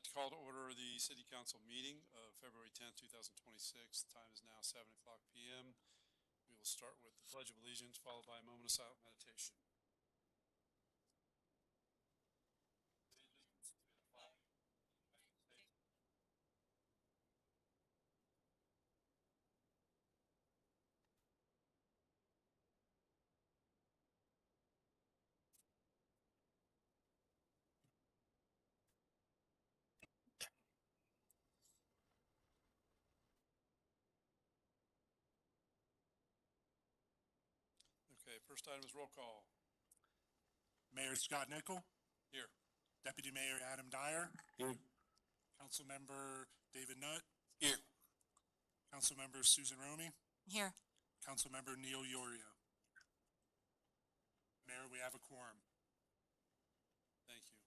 like to call to order the City Council meeting of February 10th, 2026. The time is now 7 o'clock p.m. We will start with the Pledge of Allegiance, followed by a moment of silent meditation. Allegiance to the flag of the United States. Okay, first item is roll call. Mayor Scott Nickel. Here. Deputy Mayor Adam Dyer. Here. Councilmember David Nutt. Here. Councilmember Susan Romy. Here. Councilmember Neil Yorio. Mayor, we have a quorum. Thank you.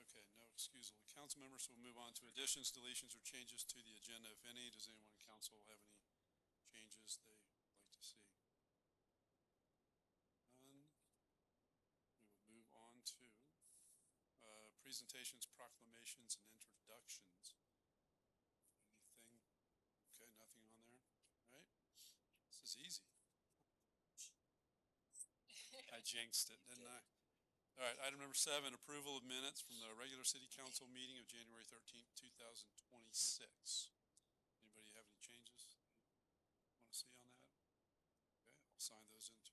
Okay, no excusable council members, so we'll move on to additions, deletions, or changes to the agenda, if any. Does anyone in council have any changes they'd like to see? None. We will move on to presentations, proclamations, and introductions. Anything? Okay, nothing on there. All right. This is easy. I jinxed it, didn't I? All right, item number 7, approval of minutes from the regular city council meeting of January 13th, 2026. Anybody have any changes want to see on that? Okay, I'll sign those into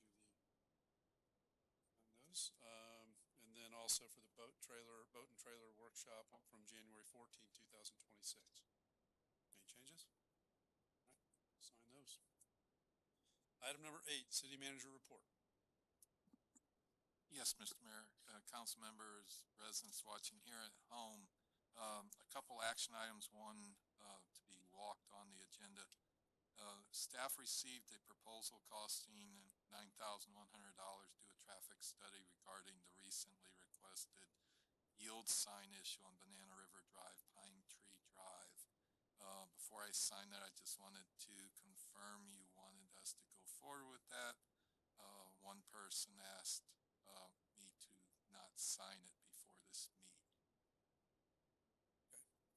and then also for the boat and trailer workshop from January 14th, 2026. Any changes? All right, sign those. Item number 8, city manager report. Yes, Mr. Mayor, council members, residents watching here at home, a couple action items, one to be walked on the agenda. Staff received a proposal costing $9,100 to do a traffic study regarding the recently requested yield sign issue on Banana River Drive, Pine Tree Drive. Before I sign that, I just wanted to confirm you wanted us to go forward with that. One person asked me to not sign it before this meeting. Okay. Does anyone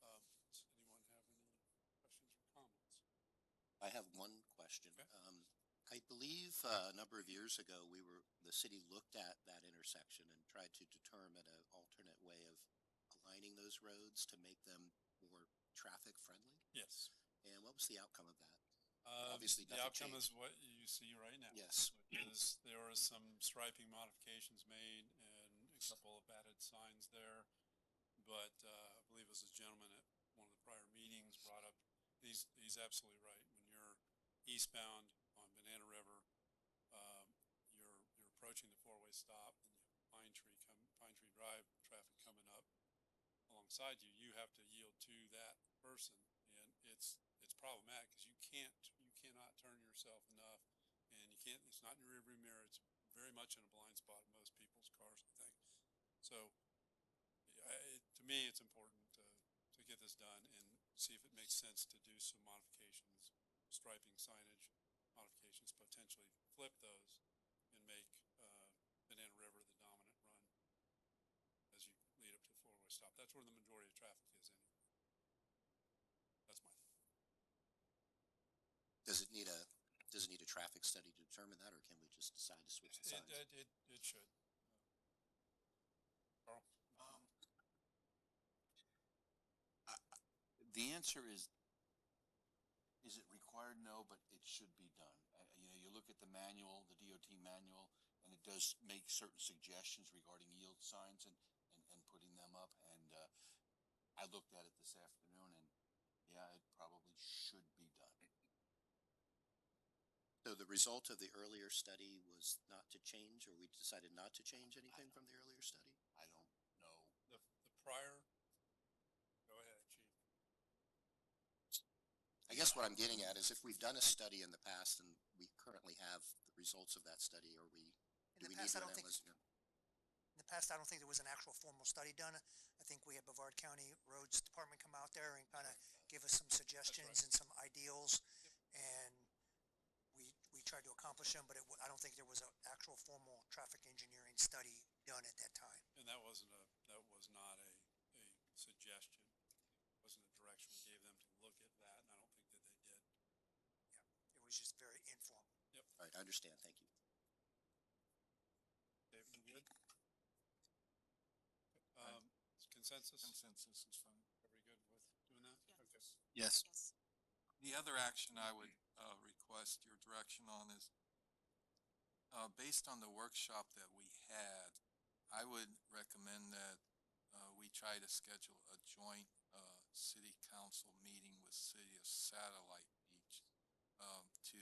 have any questions or comments? I have one question. Okay. I believe a number of years ago, the city looked at that intersection and tried to determine an alternate way of aligning those roads to make them more traffic friendly. Yes. And what was the outcome of that? Obviously, the outcome is what you see right now. Yes. Because there were some striping modifications made and a couple of added signs there. But I believe it was a gentleman at one of the prior meetings brought up, he's absolutely right. When you're eastbound on Banana River, you're approaching the four-way stop, and you have Pine Tree Drive traffic coming up alongside you. You have to yield to that person, and it's problematic because you cannot turn yourself enough, and you can't. It's not in your rearview mirror. It's very much in a blind spot in most people's cars, I think. So, to me, it's important to get this done and see if it makes sense to do some modifications, striping, signage modifications, potentially flip those, and make Banana River the dominant run as you lead up to the four-way stop. That's where the majority of traffic is anyway. That's my thought. Does it need a traffic study to determine that, or can we just decide to switch the signs? It should. Carl? The answer is it required? No, but it should be done. You look at the manual, the DOT manual, and it does make certain suggestions regarding yield signs and putting them up. And I looked at it this afternoon, and yeah, it probably should be done. So the result of the earlier study was not to change, or we decided not to change anything from the earlier study? I don't know. The prior, go ahead, Chief. I guess what I'm getting at is if we've done a study in the past and we currently have the results of that study, do we need to analyze? In the past, I don't think there was an actual formal study done. I think we had Brevard County Roads Department come out there and kind of give us some suggestions and some ideals, and we tried to accomplish them, but I don't think there was an actual formal traffic engineering study done at that time. And that was not a suggestion. It wasn't a direction we gave them to look at that, and I don't think that they did. It was just very informal. All right, I understand. Thank you. David, you good? Consensus? Consensus is fine. Everybody good with doing that? Yes. Okay. Yes. Yes. The other action I would request your direction on is, based on the workshop that we had, I would recommend that we try to schedule a joint city council meeting with City of Satellite Beach to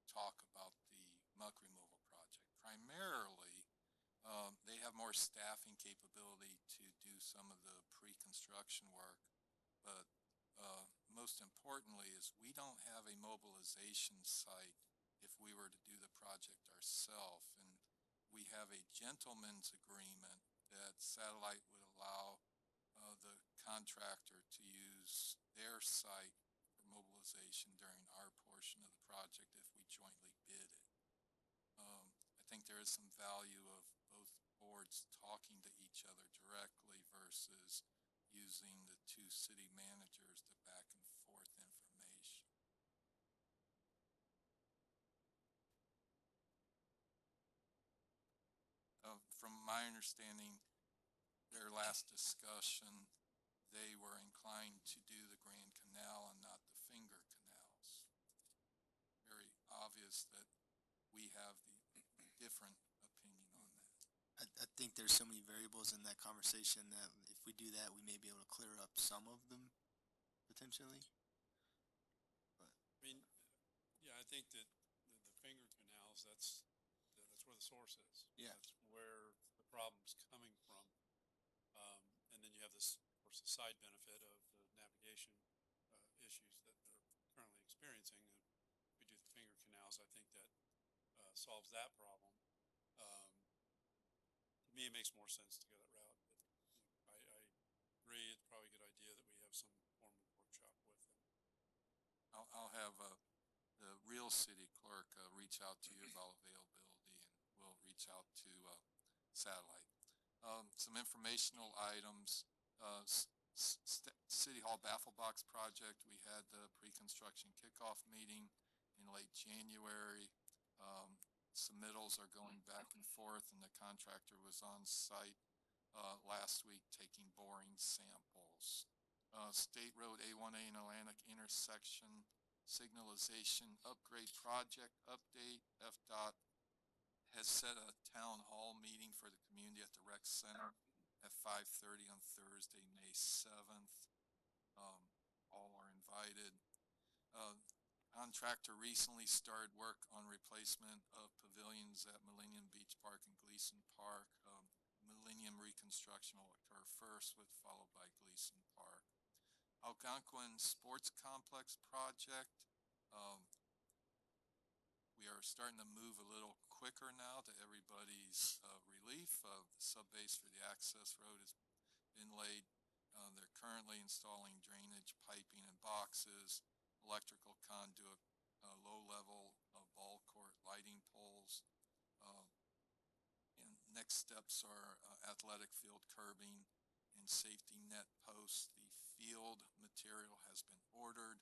talk about the muck removal project. Primarily, they have more staffing capability to do some of the pre-construction work, but most importantly is we don't have a mobilization site if we were to do the project ourselves. And we have a gentleman's agreement that Satellite would allow the contractor to use their site for mobilization during our portion of the project if we jointly bid it. I think there is some value of both boards talking to each other directly versus using the two city managers to back and forth information. From my understanding, their last discussion, they were inclined to do the Grand Canal and not the Finger Canals. Very obvious that we have the different opinion on that. I think there's so many variables in that conversation that if we do that, we may be able to clear up some of them potentially. I mean, yeah, I think that the finger canals, that's where the source is. Yeah. That's where the problem's coming from. And then you have this, of course, the side benefit of the navigation issues that they're currently experiencing. And if we do the finger canals, I think that solves that problem. To me, it makes more sense to go that route. But I agree, it's probably a good idea that we have some form of workshop with them. I'll have the real city clerk reach out to you about availability, and we'll reach out to Satellite. Some informational items. City Hall Baffle Box project, we had the pre-construction kickoff meeting in late January. Submittals are going back and forth, and the contractor was on site last week taking boring samples. State Road A1A and Atlantic intersection signalization upgrade project update. FDOT has set a town hall meeting for the community at the rec center at 5:30 on Thursday, May 7th. All are invited. Contractor recently started work on replacement of pavilions at Millennium Beach Park and Gleason Park. Millennium reconstruction will occur first, followed by Gleason Park. Algonquin Sports Complex project. We are starting to move a little quicker now to everybody's relief. The subbase for the access road has been laid. They're currently installing drainage piping and boxes, electrical conduit, low-level ball court lighting poles. And next steps are athletic field curbing and safety net posts. The field material has been ordered,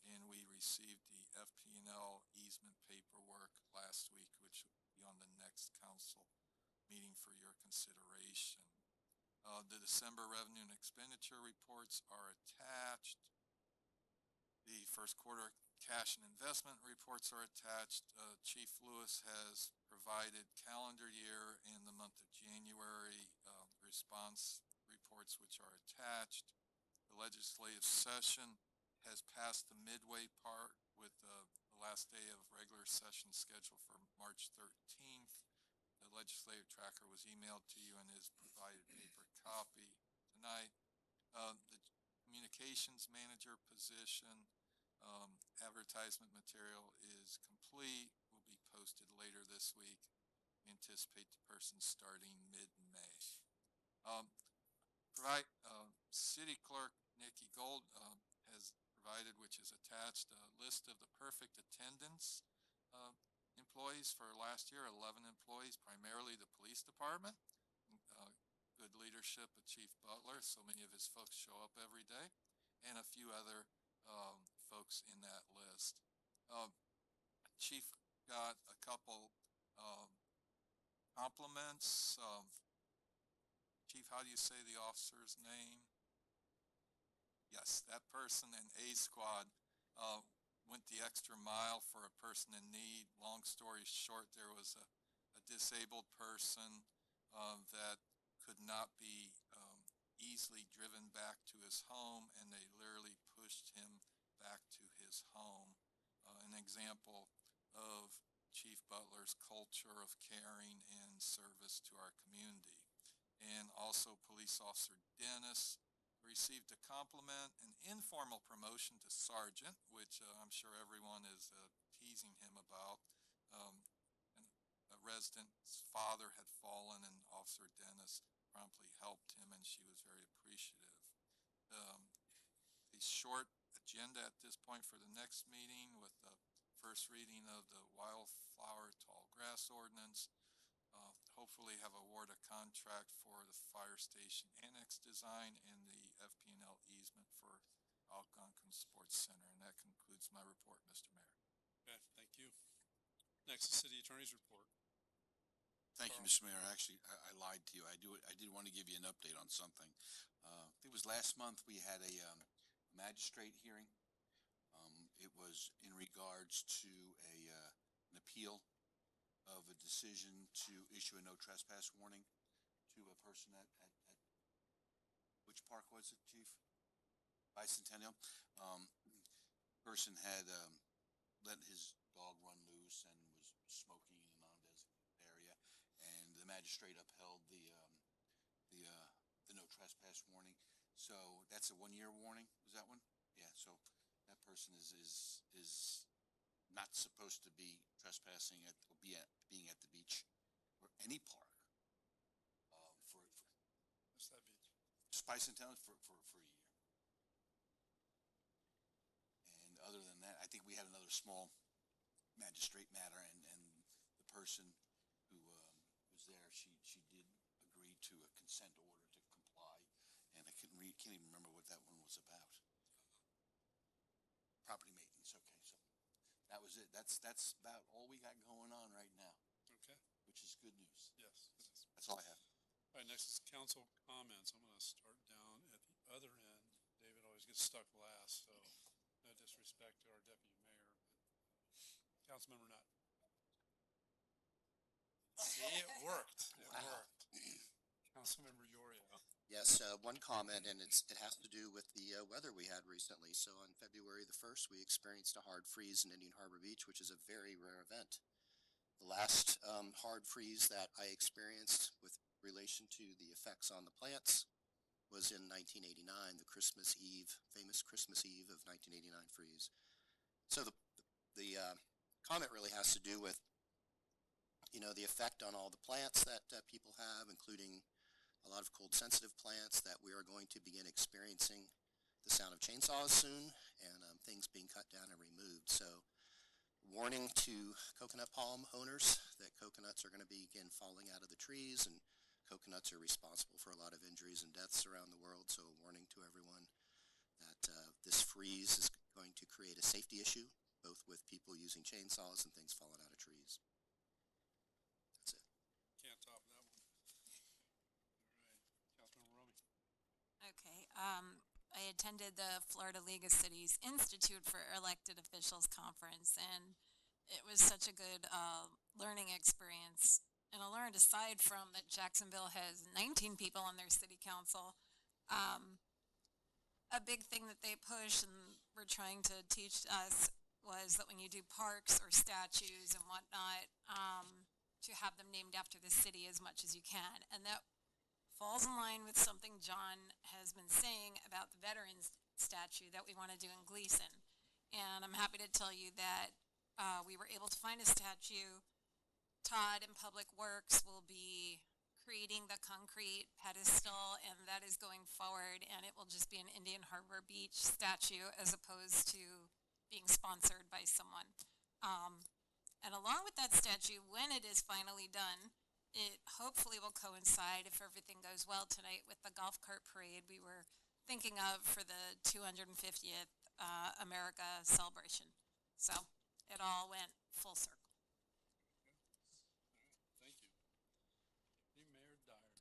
and we received the FP&L easement paperwork last week, which will be on the next council meeting for your consideration. The December revenue and expenditure reports are attached. The first quarter cash and investment reports are attached. Chief Lewis has provided calendar year and the month of January response reports, which are attached. The legislative session has passed the midway part with the last day of regular session scheduled for March 13th. The legislative tracker was emailed to you and is provided paper copy tonight. The communications manager position, advertisement material is complete, will be posted later this week. We anticipate the person starting mid-May. City Clerk Nikki Gold has provided, which is attached, a list of the perfect attendance employees for last year, 11 employees, primarily the police department, leadership of Chief Butler, so many of his folks show up every day, and a few other folks in that list. Chief got a couple compliments. Chief, how do you say the officer's name? Yes, that person in A Squad went the extra mile for a person in need. Long story short, there was a disabled person that could not be easily driven back to his home, and they literally pushed him back to his home. An example of Chief Butler's culture of caring and service to our community. And also Police Officer Dennis received a compliment, an informal promotion to sergeant, which I'm sure everyone is teasing him about. And a resident's father had fallen, and Officer Dennis promptly helped him, and she was very appreciative. The short agenda at this point for the next meeting, with the first reading of the wildflower tall grass ordinance, hopefully have award a contract for the fire station annex design and the FP&L easement for Algonquin Sports Center. And that concludes my report, Mr. Mayor. Okay, thank you. Next, the city attorney's report. Thank you, Mr. Mayor. Actually, I lied to you. I did want to give you an update on something. It was last month we had a magistrate hearing. It was in regards to an appeal of a decision to issue a no trespass warning to a person at which park was it, Chief? Bicentennial. Person had let his dog run loose and was smoking in a non-designated area, and the magistrate upheld the no trespass warning. So that's a 1-year warning. Was that one? Yeah. So that person is not supposed to be trespassing at or being at the beach or any park for What's that beach? just Bicentennial for a year. And other than that, I think we had another small magistrate matter, and the person who was there, she did agree to a consent order to comply, and I can't even remember what that one was about. Property maintenance. Okay, so that was it. That's about all we got going on right now. Okay. Which is good news. Yes, it is. That's all I have. All right, next is council comments. I'm going to start down at the other end. David always gets stuck last, so no disrespect to our deputy mayor, but Councilmember Nutt. See, it worked. It worked. Councilmember Yorio. Yes, one comment, and it has to do with the weather we had recently. So on February the 1st, we experienced a hard freeze in Indian Harbor Beach, which is a very rare event. The last hard freeze that I experienced with relation to the effects on the plants was in 1989, the famous Christmas Eve of 1989 freeze. So the comment really has to do with, the effect on all the plants that people have, including a lot of cold sensitive plants, that we are going to begin experiencing the sound of chainsaws soon, and things being cut down and removed. So warning to coconut palm owners that coconuts are going to begin falling out of the trees, and coconuts are responsible for a lot of injuries and deaths around the world. So a warning to everyone that this freeze is going to create a safety issue, both with people using chainsaws and things falling out of trees. That's it. Can't top that one. All right, Councilmember Romy. Okay, I attended the Florida League of Cities Institute for Elected Officials Conference, and it was such a good learning experience. And I learned, aside from that Jacksonville has 19 people on their city council, a big thing that they push and were trying to teach us was that when you do parks or statues and whatnot, to have them named after the city as much as you can. And that falls in line with something John has been saying about the veterans statue that we want to do in Gleason. And I'm happy to tell you that we were able to find a statue. Todd in Public Works will be creating the concrete pedestal, and that is going forward, and it will just be an Indian Harbor Beach statue as opposed to being sponsored by someone. And along with that statue, when it is finally done, it hopefully will coincide, if everything goes well tonight, with the golf cart parade we were thinking of for the 250th America celebration. So it all went full circle. Thank you. Deputy Mayor Dyer.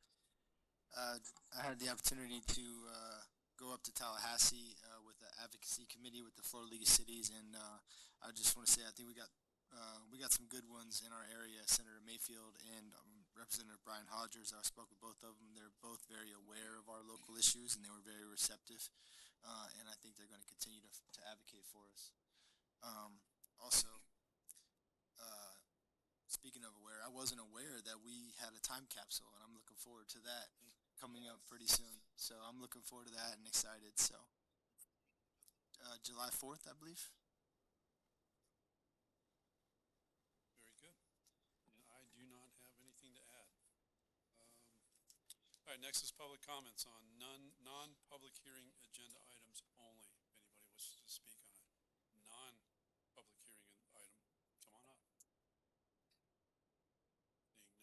I had the opportunity to go up to Tallahassee with the advocacy committee with the Florida League of Cities, and I just want to say I think we got some good ones in our area. Senator Mayfield and Representative Brian Hodgers. I spoke with both of them. They're both very aware of our local issues, and they were very receptive. And I think they're going to continue to advocate for us. Also, speaking of aware, I wasn't aware that we had a time capsule, and I'm looking forward to that coming up pretty soon. So I'm looking forward to that and excited. So July 4th, I believe. Very good. And I do not have anything to add. All right, next is public comments on non-public hearing agenda items only. If anybody wishes to speak on a non-public hearing item, come on up. Seeing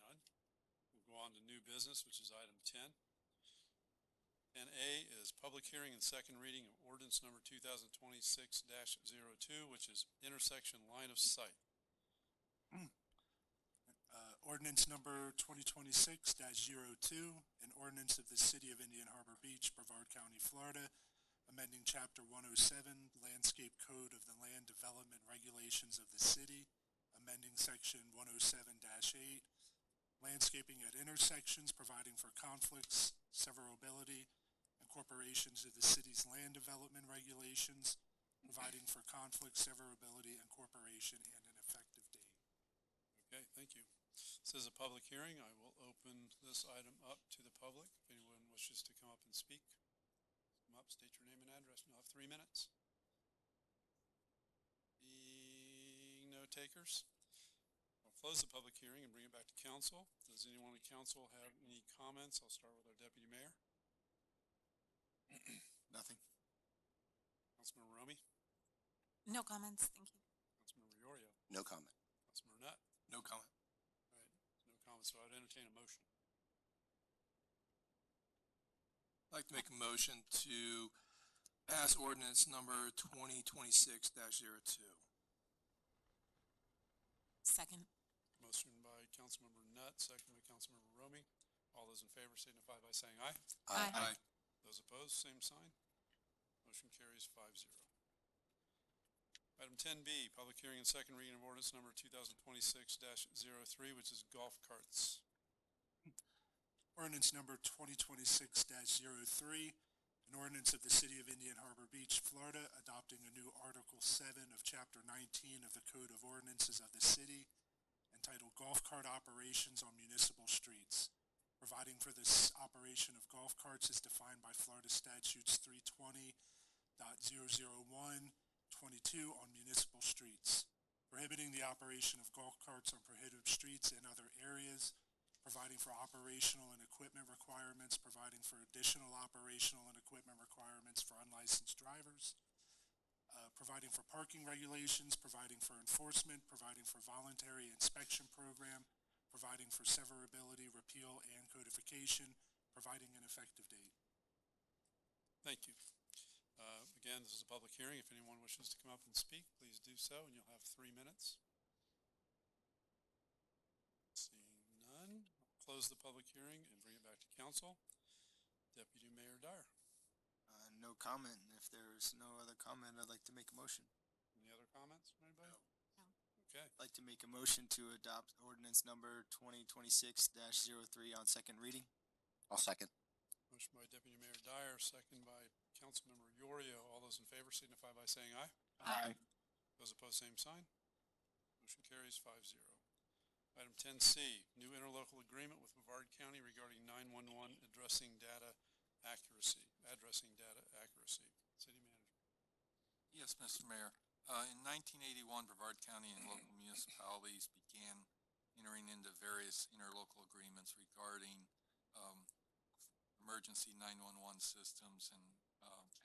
none, we'll go on to new business, which is item 10. 10A is public hearing and second reading of ordinance number 2026-02, which is intersection line of sight. Ordinance number 2026-02, an ordinance of the City of Indian Harbor Beach, Brevard County, Florida, amending Chapter 107, Landscape Code of the Land Development Regulations of the City, amending Section 107-8, landscaping at intersections, providing for conflicts, severability, incorporations of the city's land development regulations, providing for conflict, severability, incorporation, and an effective date. Okay, thank you. This is a public hearing. I will open this item up to the public. If anyone wishes to come up and speak, come up, state your name and address. You'll have 3 minutes. Being no takers, I'll close the public hearing and bring it back to council. Does anyone in council have any comments? I'll start with our deputy mayor. Nothing. Councilmember Romy. No comments, thank you. Councilmember Iorio. No comment. Councilmember Nutt. No comment. All right, no comments, so I'd entertain a motion. I'd like to make a motion to pass ordinance number 2026-02. Second. Motion by Councilmember Nutt, second by Councilmember Romy. All those in favor signify by saying aye. Aye. Those opposed, same sign. Motion carries 5-0. Item 10B, public hearing and second reading of ordinance number 2026-03, which is golf carts. Ordinance number 2026-03, an ordinance of the City of Indian Harbor Beach, Florida, adopting a new Article 7 of Chapter 19 of the Code of Ordinances of the City, entitled Golf Cart Operations on Municipal Streets, providing for this operation of golf carts is defined by Florida Statutes 320.001-22 on municipal streets, prohibiting the operation of golf carts on prohibited streets and other areas, providing for operational and equipment requirements, providing for additional operational and equipment requirements for unlicensed drivers, providing for parking regulations, providing for enforcement, providing for voluntary inspection program, providing for severability, repeal, and codification, providing an effective date. Thank you. Again, this is a public hearing. If anyone wishes to come up and speak, please do so, and you'll have 3 minutes. Seeing none, I'll close the public hearing and bring it back to council. Deputy Mayor Dyer. No comment. If there's no other comment, I'd like to make a motion. Any other comments from anybody? No. Okay. I'd like to make a motion to adopt ordinance number 2026-03 on second reading. I'll second. Motion by Deputy Mayor Dyer, second by Councilmember Iorio. All those in favor signify by saying aye. Aye. Those opposed, same sign. Motion carries 5-0. Item 10C, new interlocal agreement with Brevard County regarding 911 addressing data accuracy. City Manager. Yes, Mr. Mayor. In 1981, Brevard County and local municipalities began entering into various interlocal agreements regarding emergency 911 systems and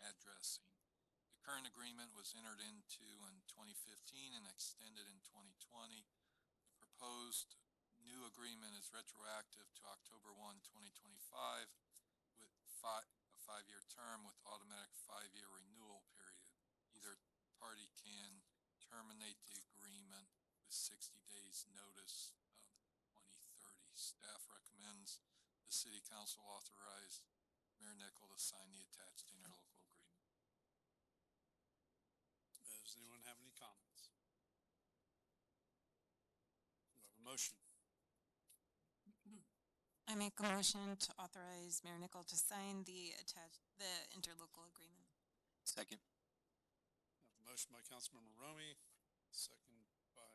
addressing. The current agreement was entered into in 2015 and extended in 2020. The proposed new agreement is retroactive to October 1, 2025, with a 5-year term with automatic 5-year renewal period. Either party can terminate the agreement with 60 days notice, 2030. Staff recommends the city council authorize Mayor Nickel to sign the attached interlocal agreement. Does anyone have any comments? Do I have a motion? I make a motion to authorize Mayor Nickel to sign the interlocal agreement. Second. I have a motion by Councilmember Romy, second by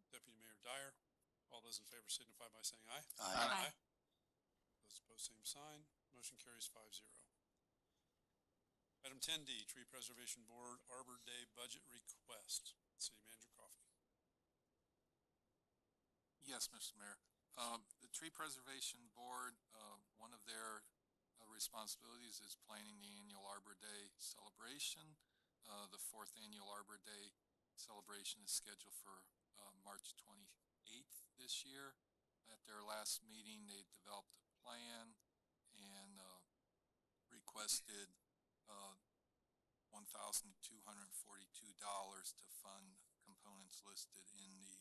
Deputy Mayor Dyer. All those in favor signify by saying aye. Aye. Those opposed, same sign. Motion carries 5-0. Item 10D, Tree Preservation Board Arbor Day Budget Request. City Manager Coffey. Yes, Mr. Mayor. The Tree Preservation Board, one of their responsibilities is planning the annual Arbor Day celebration. The 4th annual Arbor Day celebration is scheduled for March 28th this year. At their last meeting, they developed a plan and requested $1,242 to fund components listed in the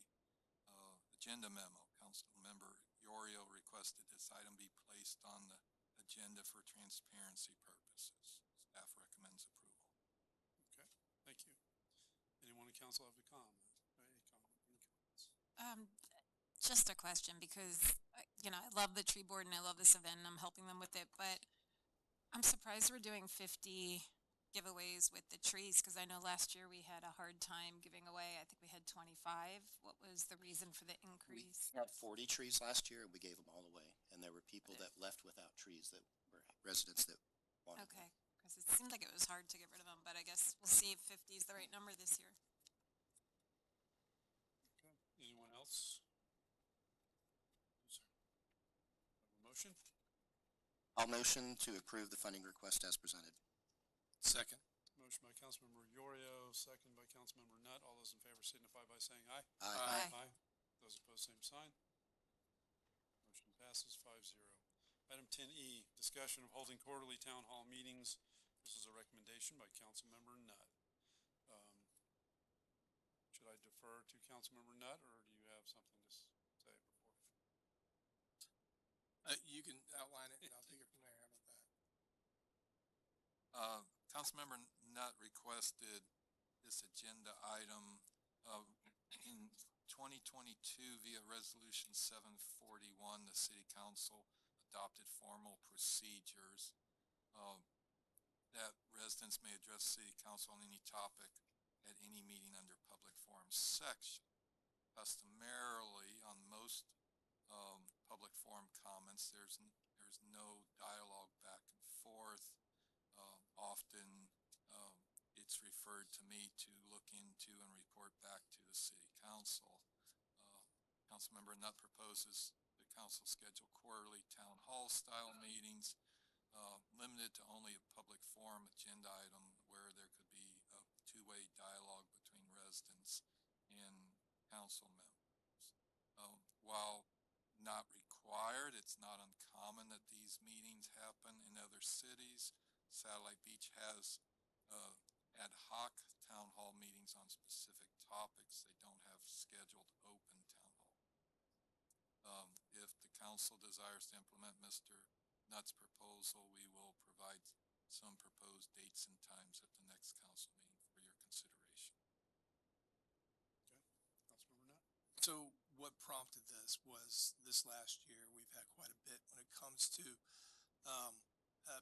agenda memo. Councilmember Yorio requested this item be placed on the agenda for transparency purposes. Staff recommends approval. Okay, thank you. Anyone in council have a comment? Any comments? Just a question because, I love the tree board and I love this event and I'm helping them with it, but I'm surprised we're doing 50 giveaways with the trees because I know last year we had a hard time giving away. I think we had 25. What was the reason for the increase? We had 40 trees last year and we gave them all away. And there were people that left without trees that were residents that wanted them. Okay, because it seemed like it was hard to get rid of them, but I guess we'll see if 50 is the right number this year. Okay, anyone else? Have a motion? I'll motion to approve the funding request as presented. Second. Motion by Councilmember Yorio, second by Councilmember Nutt. All those in favor signify by saying aye. Aye. Aye. Those opposed, same sign. Motion passes 5-0. Item 10E, discussion of holding quarterly town hall meetings. This is a recommendation by Councilmember Nutt. Should I defer to Councilmember Nutt, or do you have something to say before? You can outline it and I'll take it from there. How about that? Councilmember Nutt requested this agenda item in 2022 via Resolution 741. The City Council adopted formal procedures that residents may address City Council on any topic at any meeting under Public Forum section. Customarily, on most public forum comments, there's no dialogue back and forth. Often it's referred to me to look into and report back to the City Council. Councilmember Nutt proposes the council schedule quarterly town hall style meetings limited to only a public forum agenda item where there could be a two-way dialogue between residents and council members. While not required, it's not uncommon that these meetings happen in other cities. Satellite Beach has ad hoc town hall meetings on specific topics. They don't have scheduled open town hall. If the council desires to implement Mr. Nutt's proposal, we will provide some proposed dates and times at the next council meeting for your consideration. Okay, Councilmember Nutt. So what prompted this was this last year, we've had quite a bit when it comes to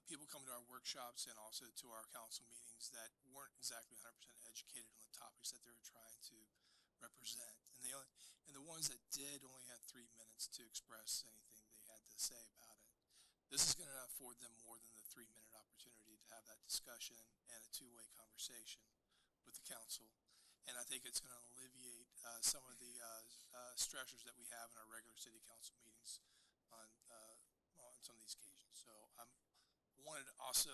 people coming to our workshops and also to our council meetings that weren't exactly 100% educated on the topics that they were trying to represent. And the ones that did only had 3 minutes to express anything they had to say about it. This is going to afford them more than the 3-minute opportunity to have that discussion and a two-way conversation with the council. And I think it's going to alleviate some of the stressors that we have in our regular city council meetings on some of these occasions. So I wanted to also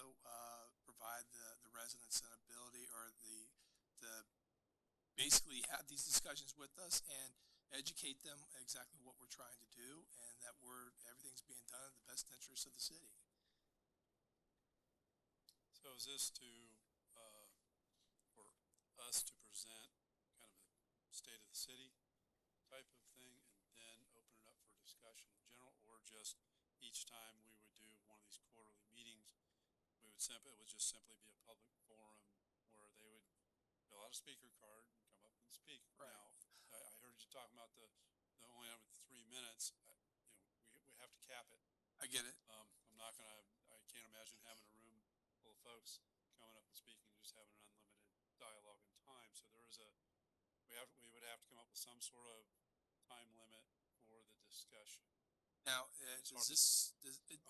provide the residents an ability or the basically have these discussions with us and educate them exactly what we're trying to do and that everything's being done in the best interest of the city. So is this for us to present kind of a state of the city type of thing and then open it up for discussion in general, or just each time we would do one of these quarterly meetings, it would just simply be a public forum where they would fill out a speaker card and come up and speak. Right. Now, I heard you talking about the only having 3 minutes. We have to cap it. I get it. I can't imagine having a room full of folks coming up and speaking and just having an unlimited dialogue and time. So we would have to come up with some sort of time limit for the discussion. Now, It's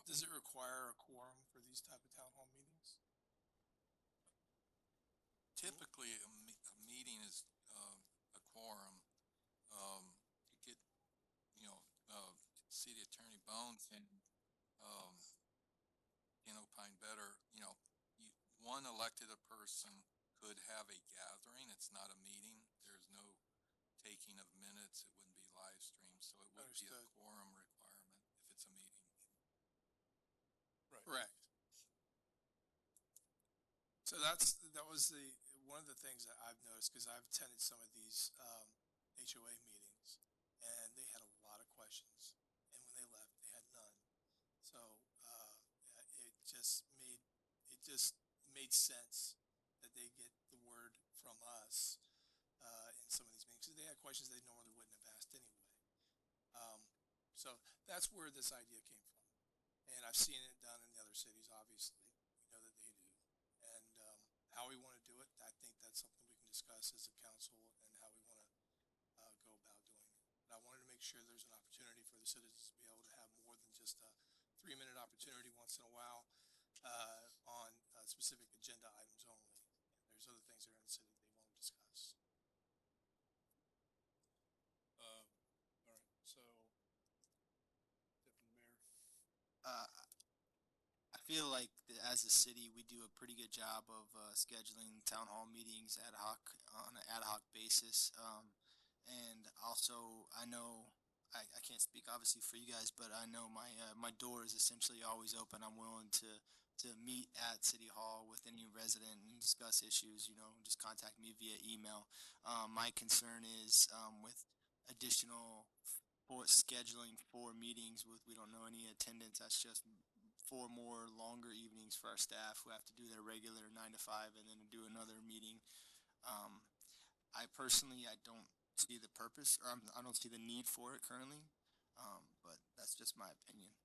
does it require a quorum for these type of town hall meetings? Typically, a meeting is, a quorum. To get, City Attorney Bones and, opine better, one elected a person could have a gathering. It's not a meeting. There's no taking of minutes. It wouldn't be live streamed, so it would be a Understood. quorum requirement if it's a meeting. Right. Correct. So that was one of the things that I've noticed, because I've attended some of these HOA meetings, and they had a lot of questions, and when they left, they had none. So it just made sense that they get the word from us in some of these meetings, because they had questions they normally wouldn't have asked anyway. So that's where this idea came from, and I've seen it done in the other cities. Obviously, we know that they do. And how we want to do it, I think that's something we can discuss as a council and how we want to go about doing it. But I wanted to make sure there's an opportunity for the citizens to be able to have more than just a 3-minute opportunity once in a while on specific agenda items only. And there's other things that are in the city they want to discuss. All right. So, Deputy Mayor. I feel like as a city, we do a pretty good job of scheduling town hall meetings on an ad hoc basis. And also, I know I can't speak obviously for you guys, but I know my door is essentially always open. I'm willing to meet at City Hall with any resident and discuss issues. Just contact me via email. My concern is with additional for scheduling 4 meetings with we don't know any attendance. That's just 4 more longer evenings for our staff who have to do their regular 9 to 5 and then do another meeting. I personally don't see the purpose, or I don't see the need for it currently. But that's just my opinion.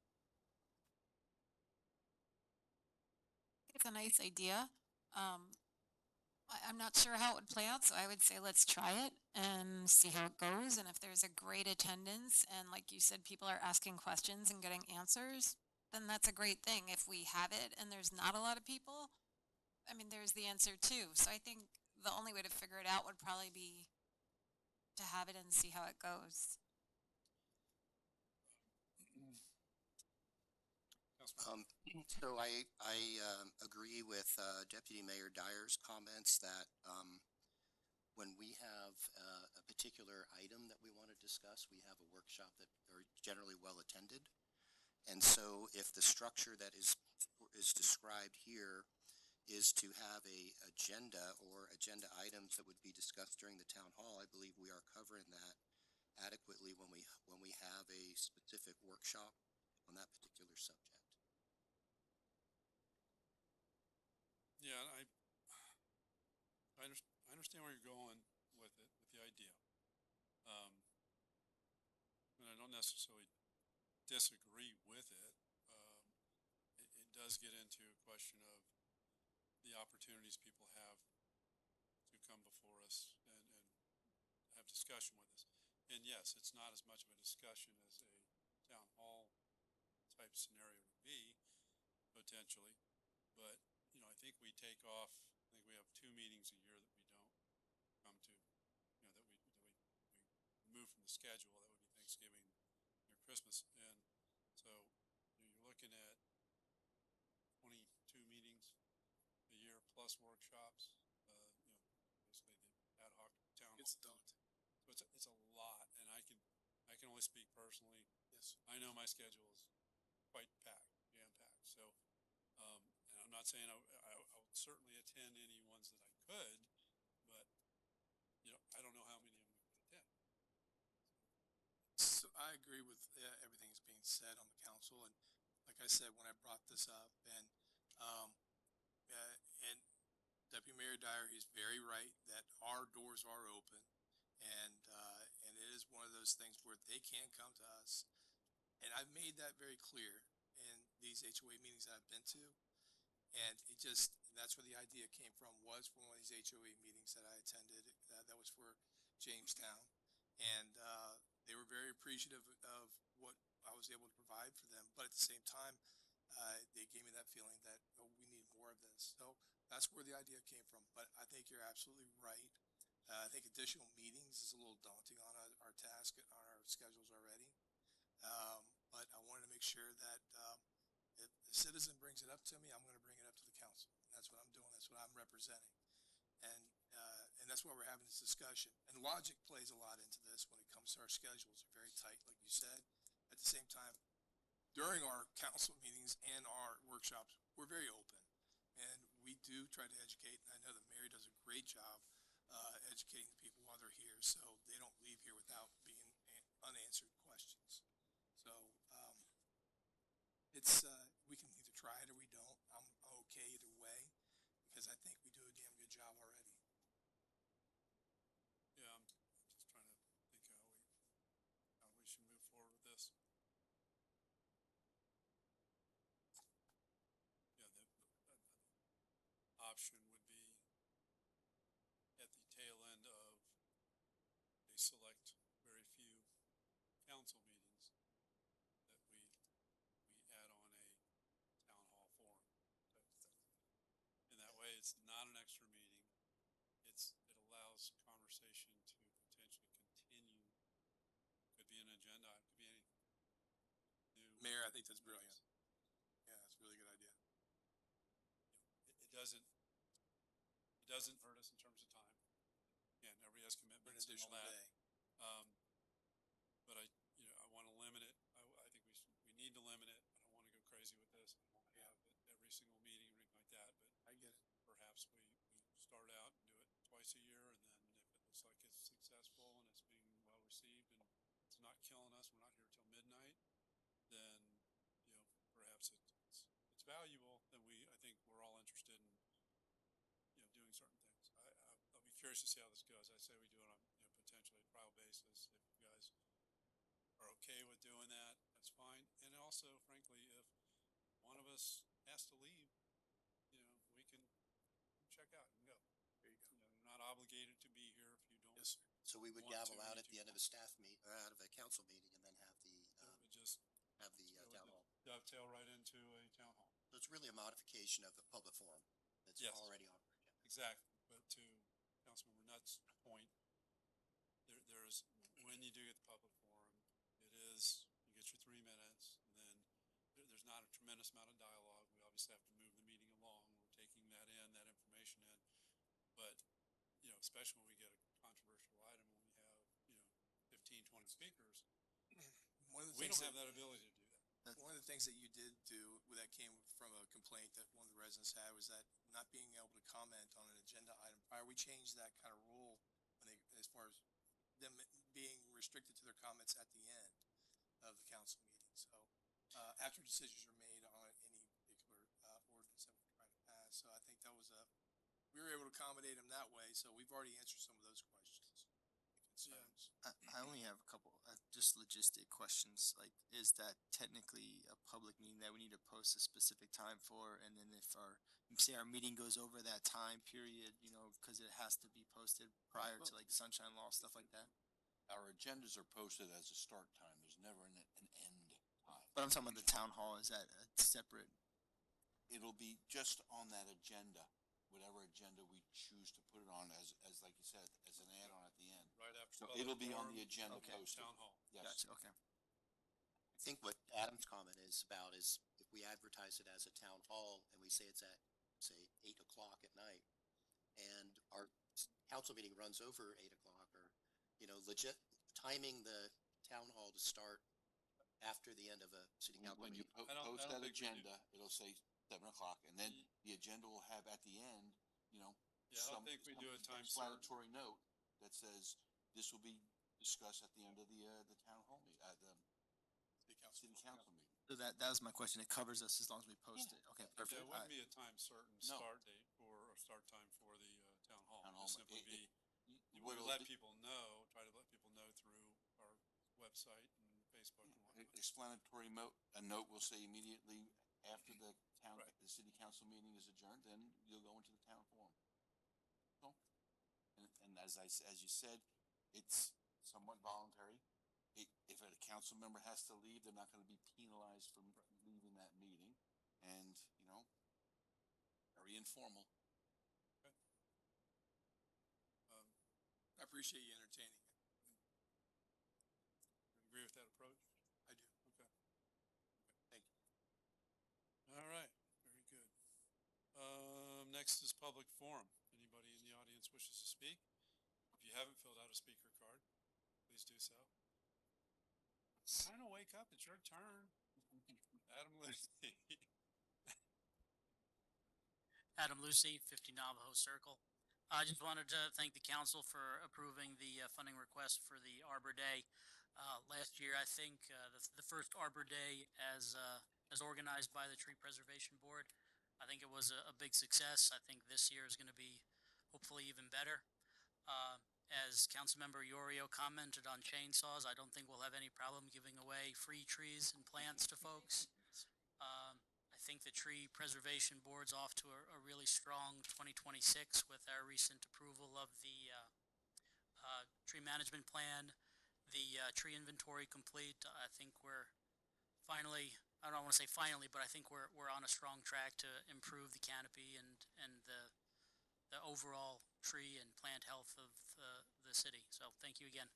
It's a nice idea. I'm not sure how it would play out, so I would say let's try it and see how it goes. And if there's a great attendance and, like you said, people are asking questions and getting answers, then that's a great thing. If we have it and there's not a lot of people, I mean, there's the answer too. So I think the only way to figure it out would probably be to have it and see how it goes. So I agree with Deputy Mayor Dyer's comments that when we have a particular item that we want to discuss, we have a workshop that are generally well attended. And so if the structure that is described here is to have a agenda or agenda items that would be discussed during the town hall, I believe we are covering that adequately when we have a specific workshop on that particular subject. Yeah, I understand where you're going with it, with the idea. And I don't necessarily disagree with it. It does get into a question of the opportunities people have to come before us and have discussion with us. And yes, it's not as much of a discussion as a town hall type scenario would be, potentially. But, I think we take off, I think we have 2 meetings a year that we don't come to, that we move from the schedule. That would be Thanksgiving, Christmas. And so you're looking at 22 meetings a year plus workshops, basically the ad hoc town hall. It's daunting. So it's a lot, and I can I can only speak personally. Yes. I know my schedule is quite packed, jam-packed, so, and I'm not saying I would certainly attend any ones that I could, but, you know, I don't know how many of them we could attend. So I agree with everything that's being said on the council, and like I said, when I brought this up, um, and Deputy Mayor Dyer, he's very right that our doors are open, and it is one of those things where they can come to us, and I've made that very clear in these HOA meetings that I've been to, and that's where the idea came from, was from one of these HOA meetings that I attended, that was for Jamestown, and they were very appreciative of what I was able to provide for them, but at the same time, they gave me that feeling that, oh, we need more of this. So that's where the idea came from. But I think you're absolutely right. I think additional meetings is a little daunting on our task, on our schedules already. But I wanted to make sure that if the citizen brings it up to me, I'm going to bring it up to the council. That's what I'm doing. That's what I'm representing. And that's why we're having this discussion. And logic plays a lot into this when it comes to our schedules. They're very tight, like you said. At the same time, during our council meetings and our workshops, we're very open, and we do try to educate. And I know the mayor does a great job educating the people while they're here, so they don't leave here without being unanswered questions. So it's we can either try it or we don't. I'm okay either way because I think we do a damn good job already. Yeah, I'm just trying to think how we should move forward with this. Yeah, the option would be at the tail end of a select very few council meetings that we add on a town hall forum type of thing. And that way it's not an extra meeting. It allows conversation to potentially continue. Could be an agenda, it could be anything. Mayor, I think that's brilliant. Yeah, that's a really good idea. It doesn't hurt us in terms of time. Again, everybody has For an commitments and all additional that. day. But I want to limit it. I think we need to limit it. I don't want to go crazy with this. I don't want to have it every single meeting or anything like that, but I get it. perhaps we start out and do it twice a year, and then if it looks like it's successful and it's being well received and it's not killing us, we're not here till midnight, then, perhaps it's valuable, then I think we're all interested in, doing certain things. I'll be curious to see how this goes. I say we do it on, potentially a trial basis. If you guys are okay with doing that, that's fine. And also, frankly, if one of us has to leave, we can check out and go. There you go. You're not obligated to be here if you don't. Yes, sir. So we would Want gavel to, out need at to. the end of a staff meet, or out of a council meeting, and then have the It would just town hall. dovetail right into a town hall. So it's really a modification of the public forum that's Yes. already on our agenda. Exactly. But to Councilmember Nutt's point, there's, when you do get the public forum, you get your 3 minutes, and then there's not a tremendous amount of dialogue. We obviously have to move the meeting along. We're taking that information in. But, especially when we get a controversial item, when we have, 15, 20 speakers, we don't have that ability to do that. One of the things that you did do that came from a complaint that one of the residents had was that not being able to comment on an agenda item prior. We changed that kind of rule as far as them being restricted to their comments at the end of the council meeting. So after decisions are made on any particular ordinance that we're trying to pass. So I think we were able to accommodate them that way. So we've already answered some of those questions. Concerns. I only have a couple, just logistic questions. Like, is that technically a public meeting that we need to post a specific time for? And then if say our meeting goes over that time period, because it has to be posted prior to like sunshine law, stuff like that? Our agendas are posted as a start time. There's never an end time. But I'm talking about the town hall. Is that a separate? It'll be just on that agenda, whatever agenda we choose to put it on as like you said, as an add-on at the end. Right after. So public it'll be on forum, the agenda Okay. posted. Town hall. Yes. Gotcha. Okay. I think what Adam's comment is about is if we advertise it as a town hall and we say it's at, say, 8:00 at night, and our council meeting runs over 8:00, or, legit timing the town hall to start after the end of a city council When you meeting. I don't post that think we do. agenda, it'll say 7 o'clock, and then Ye- the agenda will have at the end, you know, Yeah, I don't some think we do a time certain. explanatory note that says this will be discussed at the end of the town hall meeting, city council meeting. So that was my question. It covers us as long as we post Yeah. it. Okay, There perfect. wouldn't be a time certain No. start date or start time for the town hall. Town It'd hall, simply it- be, we What would it'll let do- people know, try to let people know through our website and Facebook and whatnot. explanatory a note will say immediately after the Right. the city council meeting is adjourned, then you'll go into the town forum. So, and as you said, it's somewhat voluntary. If a council member has to leave, they're not gonna be penalized for leaving that meeting, and, you know, very informal. Um, I appreciate you entertaining it. you agree with that approach? I do. Okay. Thank you. All right, very good. Next is public forum. Anybody in the audience wishes to speak? If you haven't filled out a speaker card, please do so. Kind of wake up, it's your turn. Adam Lucy. Adam Lucy, 50 Navajo Circle. I just wanted to thank the council for approving the funding request for the Arbor Day. Last year, I think the first Arbor Day as organized by the Tree Preservation Board, I think it was a big success. I think this year is going to be hopefully even better. As Councilmember Yorio commented on chainsaws, I don't think we'll have any problem giving away free trees and plants to folks. I think the Tree Preservation Board's off to a really strong 2026 with our recent approval of the tree management plan, the tree inventory complete. I think we're finally, I don't want to say finally, but I think we're on a strong track to improve the canopy and the overall tree and plant health of the city. So thank you again.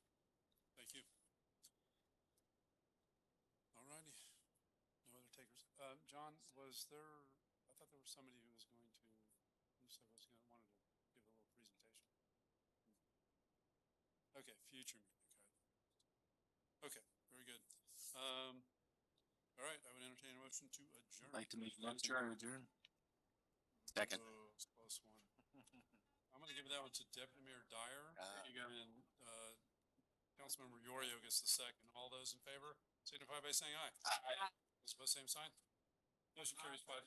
Thank you. All righty. No other takers. John, I thought there was somebody who was going to, who said wanted to give a little presentation. Okay, future meeting. Okay, very good. All right, I would entertain a motion to adjourn. I'd like to make one adjourn. Second. Oh, it's a close one. I'm gonna give that one to Deputy Mayor Dyer. And, Councilmember Yorio gets the second. All those in favor, signify by saying aye. Aye. Those opposed, same sign. Motion carries 5-0.